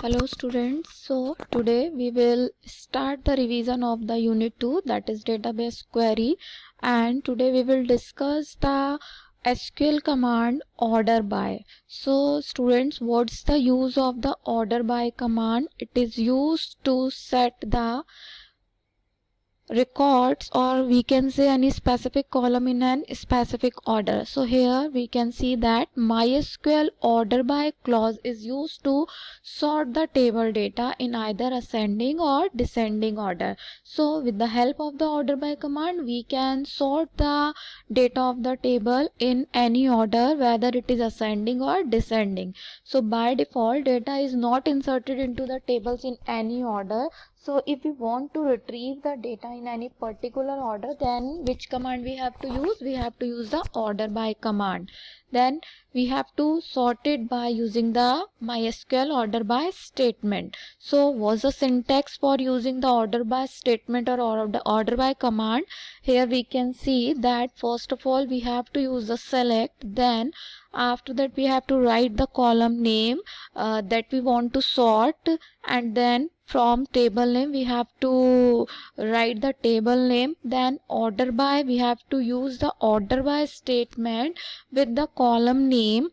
Hello students, so today we will start the revision of the unit 2, that is database query, and today we will discuss the SQL command order by. So students, what's the use of the order by command? It is used to set the records, or we can say any specific column in an specific order. So here we can see that MySQL order by clause is used to sort the table data in either ascending or descending order. So with the help of the order by command, we can sort the data of the table in any order, whether it is ascending or descending. So by default, data is not inserted into the tables in any order. So if we want to retrieve the data in any particular order, then which command we have to use? We have to use the order by command. Then we have to sort it by using the MySQL order by statement. So what's the syntax for using the order by statement or order by command? Here we can see that first of all we have to use the select, then after that we have to write the column name that we want to sort, and then from table name we have to write the table name. Then order by, we have to use the order by statement with the column name,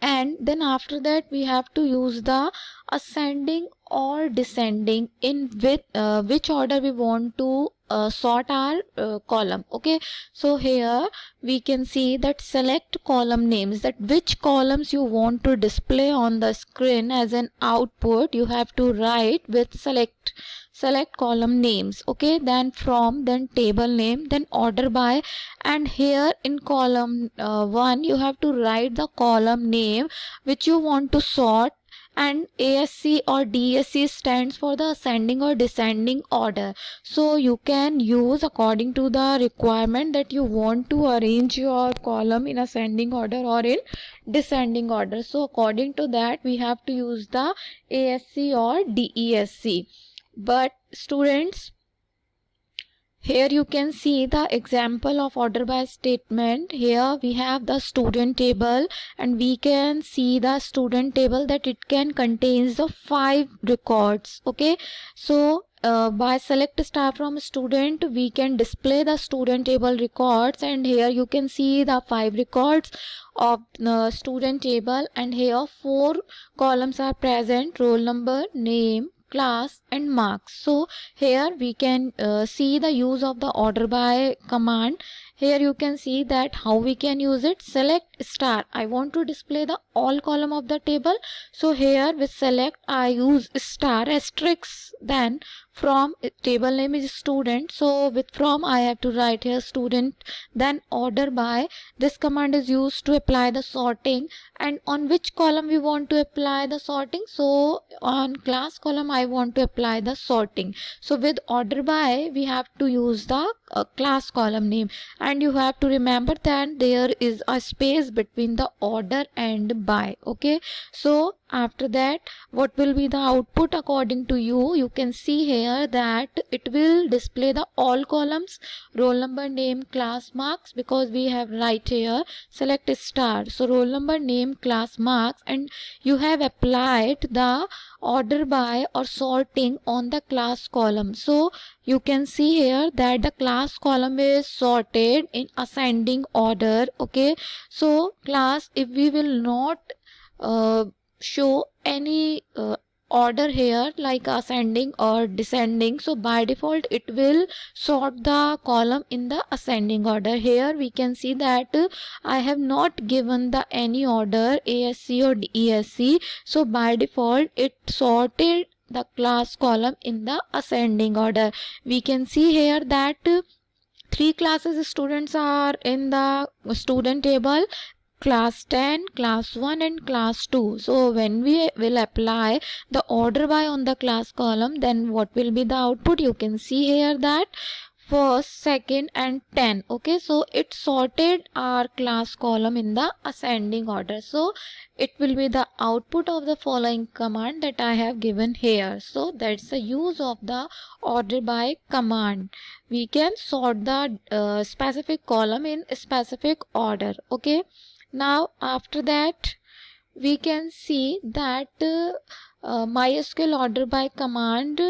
and then after that we have to use the ascending or descending in which order we want to sort our column. Okay, so here we can see that select column names, that which columns you want to display on the screen as an output, you have to write with select column names. Okay, then from, then table name, then order by, and here in column 1 you have to write the column name which you want to sort, and ASC or DSC stands for the ascending or descending order. So you can use according to the requirement that you want to arrange your column in ascending order or in descending order. So according to that we have to use the ASC or DESC. But students, here you can see the example of order by statement. Here we have the student table, and we can see the student table that it can contains the 5 records. Okay, so by select star from student we can display the student table records, and here you can see the 5 records of the student table, and here 4 columns are present: roll number, name, class and marks. So here we can see the use of the order by command. Here you can see that how we can use it. Select star, I want to display the all column of the table, so here with select I use star asterisk, then from table name is student, so with from I have to write here student, then order by. This command is used to apply the sorting, and on which column we want to apply the sorting. So on class column I want to apply the sorting, so with order by we have to use the class column name, and you have to remember that there is a space between the order and by. Okay, so after that what will be the output according to you? You can see here that it will display the all columns, roll number, name, class, marks, because we have right here select star, so roll number, name, class, marks, and you have applied the order by or sorting on the class column. So you can see here that the class column is sorted in ascending order. Okay, so class, if we will not show any order here like ascending or descending, so by default it will sort the column in the ascending order. Here we can see that I have not given the any order ASC or DESC, so by default it sorted the class column in the ascending order. We can see here that 3 classes students are in the student table: class 10, class 1 and class 2. So when we will apply the order by on the class column, then what will be the output? You can see here that first, second and 10. Okay, so it sorted our class column in the ascending order. So it will be the output of the following command that I have given here. So that's the use of the order by command. We can sort the specific column in a specific order. Okay, now after that we can see that MySQL order by command,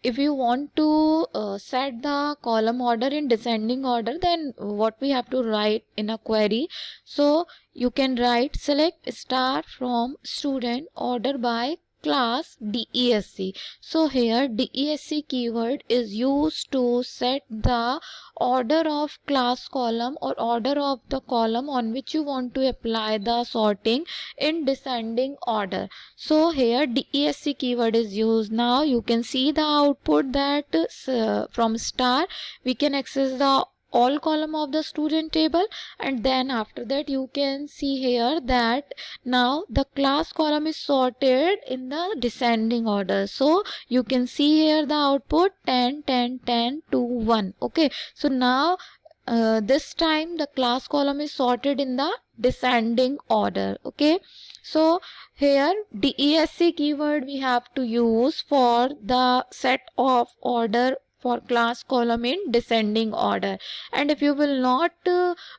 if you want to set the column order in descending order, then what we have to write in a query. So you can write select star from student order by class DESC. So here DESC keyword is used to set the order of class column or order of the column on which you want to apply the sorting in descending order. So here DESC keyword is used. Now you can see the output that from star we can access the all column of the student table, and then after that you can see here that now the class column is sorted in the descending order. So you can see here the output 10 10 10 2 1. Okay, so now this time the class column is sorted in the descending order. Okay, so here DESC keyword we have to use for the set of order for class column in descending order. And if you will not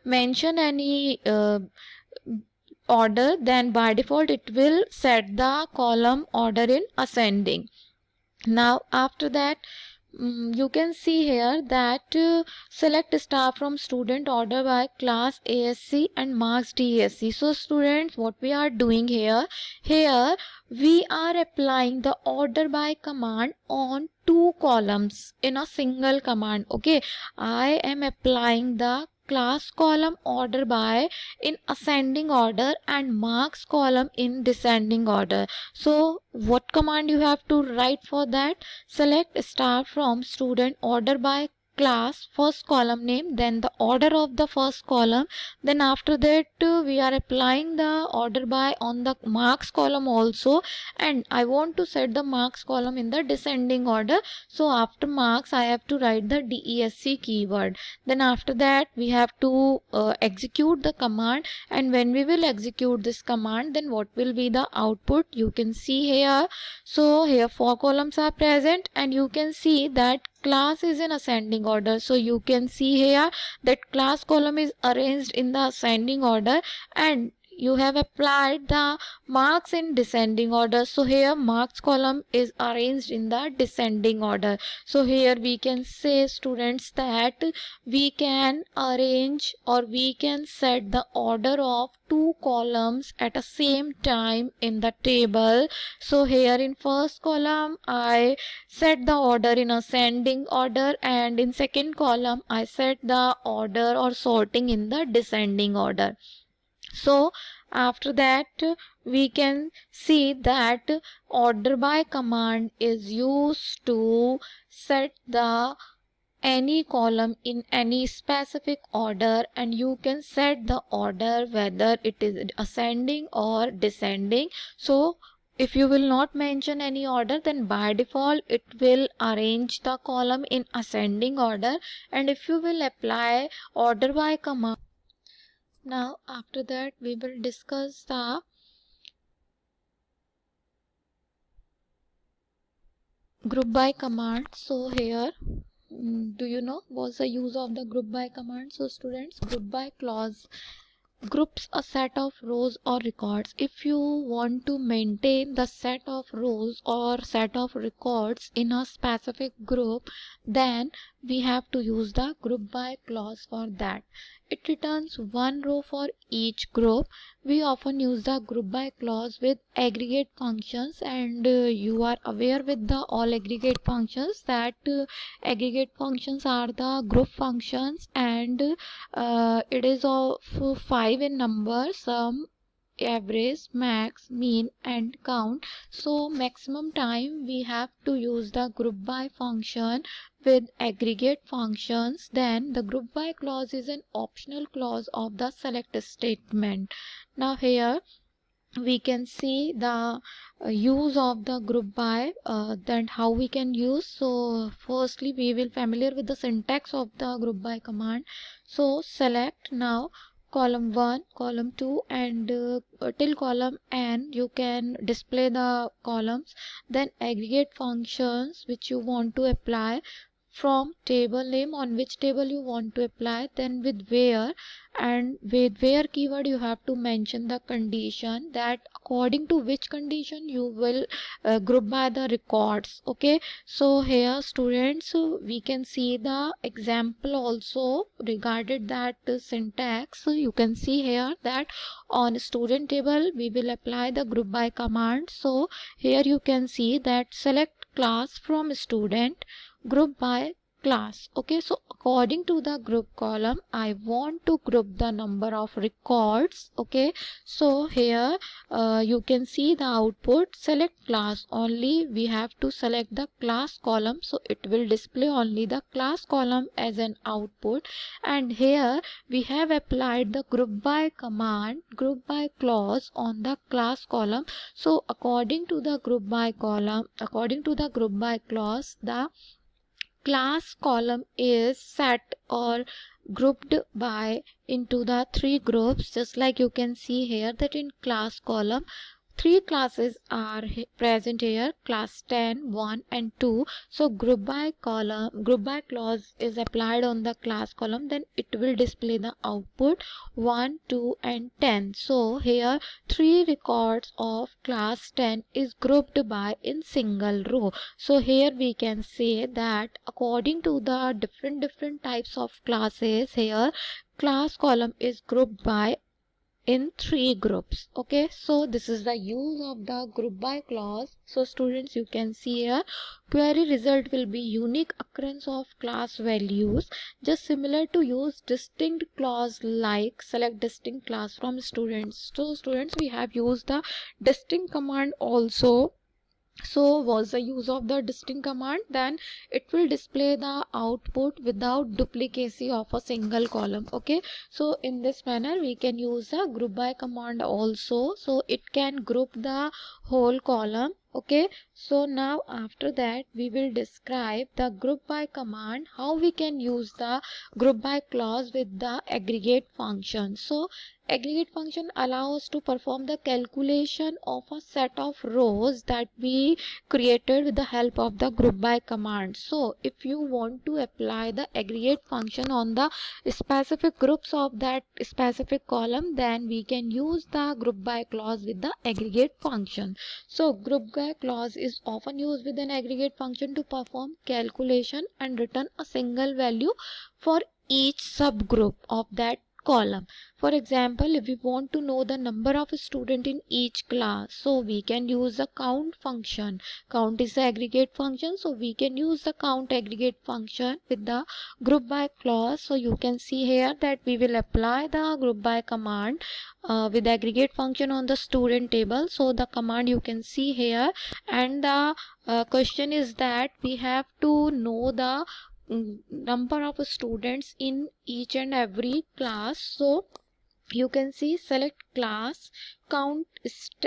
mention any order, then by default it will set the column order in ascending. Now after that, you can see here that select star from student order by class ASC and marks DSC. So students, what we are doing here we are applying the order by command on two columns in a single command. Okay, I am applying the class column order by in ascending order and marks column in descending order. So what command you have to write for that? Select star from student order by class first column name, then the order of the first column, then after that we are applying the order by on the marks column also, and I want to set the marks column in the descending order. So after marks I have to write the DESC keyword. Then after that we have to execute the command, and when we will execute this command, then what will be the output you can see here. So here four columns are present, and you can see that class is in ascending order. So you can see here that class column is arranged in the ascending order, and you have applied the marks in descending order. So here marks column is arranged in the descending order. So here we can say students that we can arrange or we can set the order of two columns at the same time in the table. So here in first column I set the order in ascending order, and in second column I set the order or sorting in the descending order. So after that we can see that order by command is used to set the any column in any specific order, and you can set the order whether it is ascending or descending. So if you will not mention any order, then by default it will arrange the column in ascending order, and if you will apply order by command. Now after that we will discuss the group by command. So here do you know what's the use of the group by command? So students, group by clause groups a set of rows or records. If you want to maintain the set of rows or set of records in a specific group, then we have to use the group by clause for that. It returns one row for each group. We often use the group by clause with aggregate functions, and you are aware with the all aggregate functions that aggregate functions are the group functions, and it is of five in number: sum, average, max, mean and count. So maximum time we have to use the group by function with aggregate functions. Then the group by clause is an optional clause of the select statement. Now here we can see the use of the group by, then how we can use. So firstly we will familiar with the syntax of the group by command. So select now column 1, column 2 and till column n you can display the columns. Then aggregate functions which you want to apply from table name, on which table you want to apply, then with where, and with where keyword you have to mention the condition, that according to which condition you will group by the records. Okay, so here students, we can see the example also regarded that syntax. So you can see here that on student table we will apply the group by command. So here you can see that select class from student, group by class. Okay, so according to the group column I want to group the number of records. Okay, so here you can see the output, select class, only we have to select the class column, so it will display only the class column as an output. And here we have applied the group by command, group by clause on the class column. So according to the group by column, according to the group by clause, the class column is set or grouped by into the three groups, just like you can see here that in class column three classes are present here, class 10, 1 and 2. So group by column, group by clause is applied on the class column, then it will display the output 1, 2 and 10. So here three records of class 10 is grouped by in single row. So here we can say that according to the different types of classes, here class column is grouped by in three groups. Okay, so this is the use of the group by clause. So students, you can see here query result will be unique occurrence of class values, just similar to use distinct clause like select distinct class from students. So students, we have used the distinct command also. So was the use of the distinct command, then it will display the output without duplicacy of a single column. Okay, so in this manner we can use the group by command also, so it can group the whole column. Okay, so now after that we will describe the group by command, how we can use the group by clause with the aggregate function. So aggregate function allows us to perform the calculation of a set of rows that we created with the help of the group by command. So if you want to apply the aggregate function on the specific groups of that specific column, then we can use the group by clause with the aggregate function. So group by clause is often used with an aggregate function to perform calculation and return a single value for each subgroup of that column. For example, if we want to know the number of students in each class, so we can use the count function. Count is the aggregate function, so we can use the count aggregate function with the group by clause. So you can see here that we will apply the group by command with aggregate function on the student table. So the command you can see here, and the question is that we have to know the number of students in each and every class. So you can see select class, count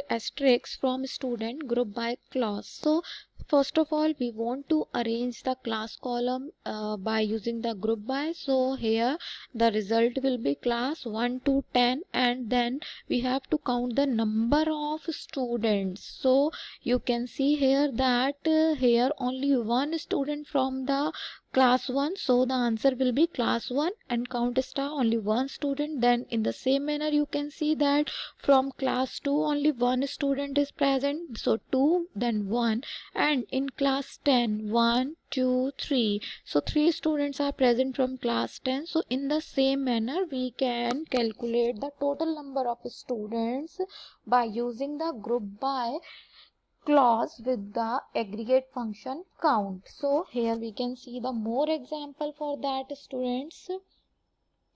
asterisk from student, group by class. So first of all we want to arrange the class column by using the group by. So here the result will be class 1 to 10, and then we have to count the number of students. So you can see here that here only one student from the class 1, so the answer will be class 1, and count star only one student. Then in the same manner you can see that from class 2 only one student is present, so 2, then 1, and in class 10 1 2 3, so 3 students are present from class 10. So in the same manner we can calculate the total number of students by using the group by clause with the aggregate function count. So here we can see the more example for that, students.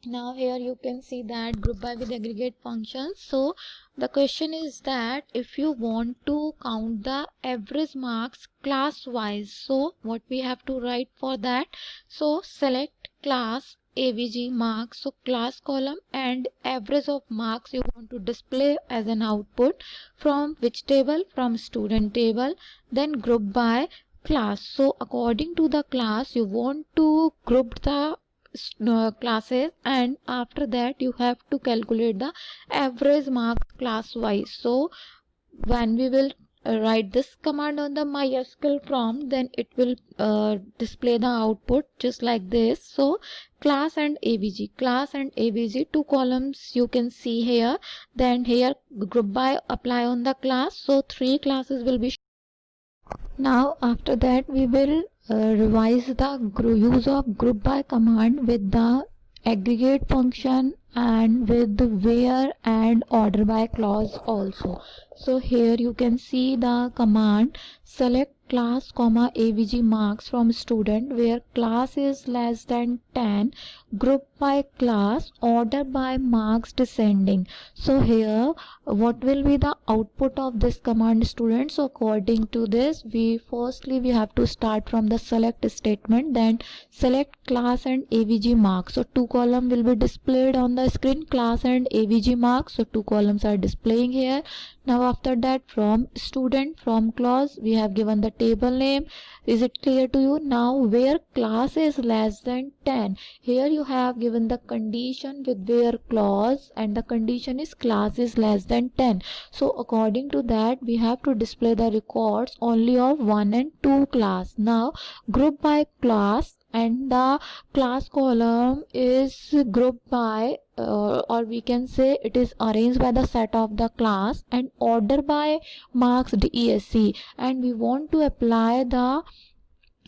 Now here you can see that group by with aggregate functions. So the question is that if you want to count the average marks class wise, so what we have to write for that? So select class AVG marks, so class column, and average of marks you want to display as an output from which table? From student table. Then group by class, so according to the class you want to group the classes, and after that you have to calculate the average mark class wise. So when we will write this command on the MySQL prompt, then it will display the output just like this. So class and avg, two columns you can see here. Then here group by apply on the class, so three classes will be. Now after that we will revise the use of group by command with the aggregate function and with the where and order by clause also. So here you can see the command select class comma avg marks from student where class is less than 10, group by class, order by marks descending. So here what will be the output of this command, students? So according to this, we have to start from the select statement, then select class and avg marks. So two column will be displayed on the screen, class and avg marks. So two columns are displaying here. Now after that, from student, from clause, we have given the table name. Is it clear to you? Now where class is less than 10, here you have given the condition with where clause, and the condition is class is less than 10. So according to that, we have to display the records only of 1 and 2 class. Now group by class, and the class column is grouped by or we can say it is arranged by the set of the class, and order by marks DESC, and we want to apply the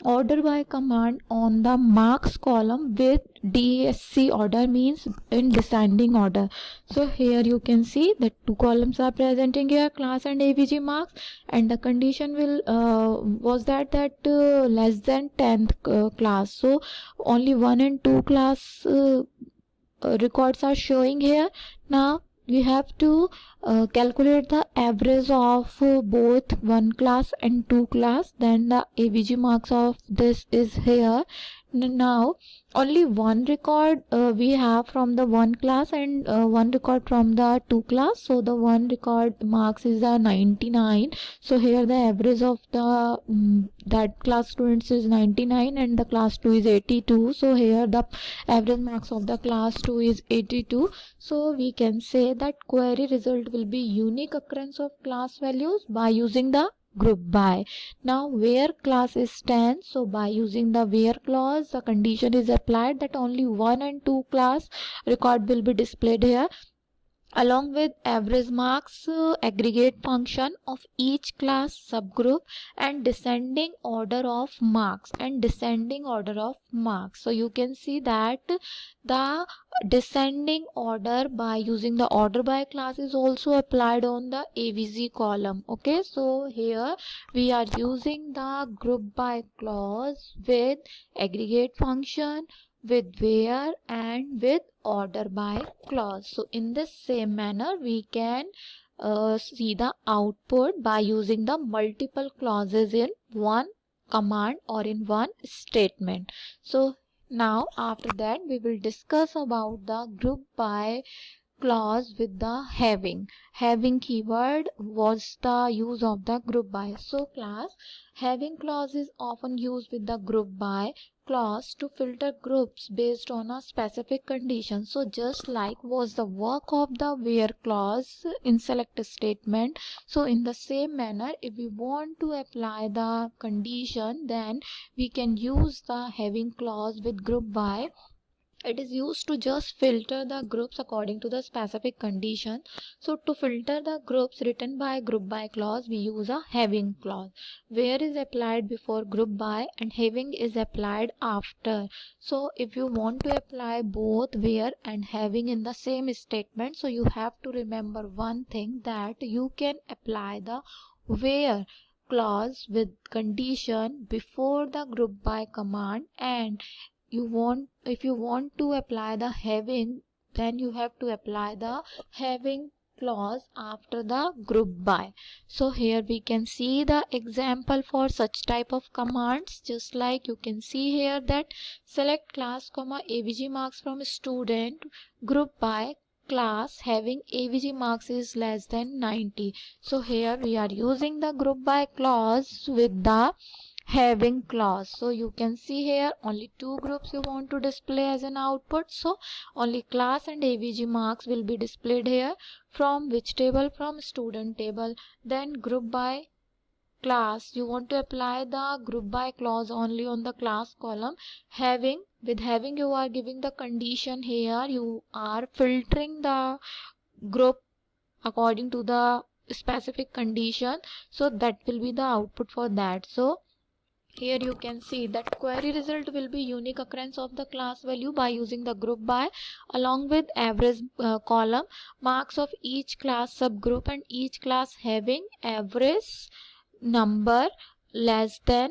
order by command on the marks column with DSC order, means in descending order. So here you can see that two columns are presenting here, class and avg marks, and the condition will was that less than 10th class. So only 1 and 2 class records are showing here. Now we have to calculate the average of both one class and two class, then the avg marks of this is here. Now only one record we have from the one class and one record from the two class. So the one record marks is the 99. So here the average of the that class students is 99 and the class 2 is 82. So here the average marks of the class 2 is 82. So we can say that query result will be unique occurrence of class values by using the group by. Now where class is 10, so by using the where clause, the condition is applied that only 1 and 2 class record will be displayed here, along with average marks aggregate function of each class subgroup, and descending order of marks So you can see that the descending order by using the order by class is also applied on the avg column. Okay, so here we are using the group by clause with aggregate function, with where, and with order by clause. So in this same manner we can see the output by using the multiple clauses in one command or in one statement. So now after that we will discuss about the group by clause with the having keyword was the use of the group by. So class having clause is often used with the group by clause to filter groups based on a specific condition. So just like was the work of the where clause in select statement, so in the same manner if we want to apply the condition, then we can use the having clause with group by. It is used to just filter the groups according to the specific condition. So to filter the groups written by group by clause, we use a having clause. Where is applied before group by and having is applied after. So if you want to apply both where and having in the same statement, so you have to remember one thing, that you can apply the where clause with condition before the group by command, and if you want to apply the having, then you have to apply the having clause after the group by. So here we can see the example for such type of commands, just like you can see here that select class comma avg marks from student, group by class having avg marks is less than 90. So here we are using the group by clause with the having clause. So you can see here only two groups you want to display as an output, so only class and avg marks will be displayed here. From which table? From student table. Then group by class, you want to apply the group by clause only on the class column. With having you are giving the condition here, you are filtering the group according to the specific condition, so that will be the output for that. So here you can see that query result will be unique occurrence of the class value by using the group by along with average column, marks of each class subgroup and each class having average number less than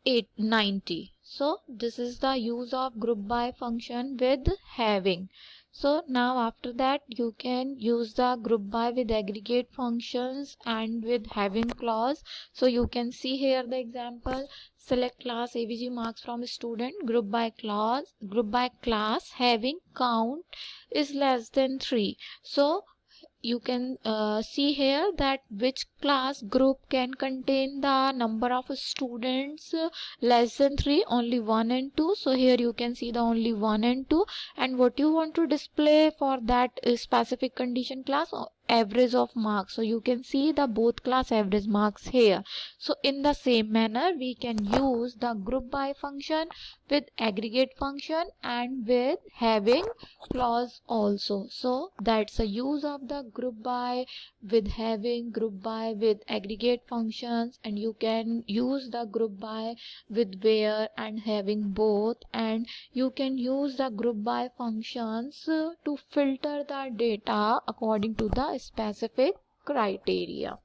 890. So this is the use of group by function with having. So now after that you can use the group by with aggregate functions and with having clause. So you can see here the example: select class avg marks from student, group by class having count is less than 3. So you can see here that which class group can contain the number of students less than 3, only 1 and 2. So here you can see the only 1 and 2, and what you want to display for that is specific condition class average of marks. So you can see the both class average marks here. So in the same manner we can use the group by function with aggregate function and with having clause also. So that's a use of the group by with having, group by with aggregate functions, and you can use the group by with where and having both, and you can use the group by functions to filter the data according to the specific criteria.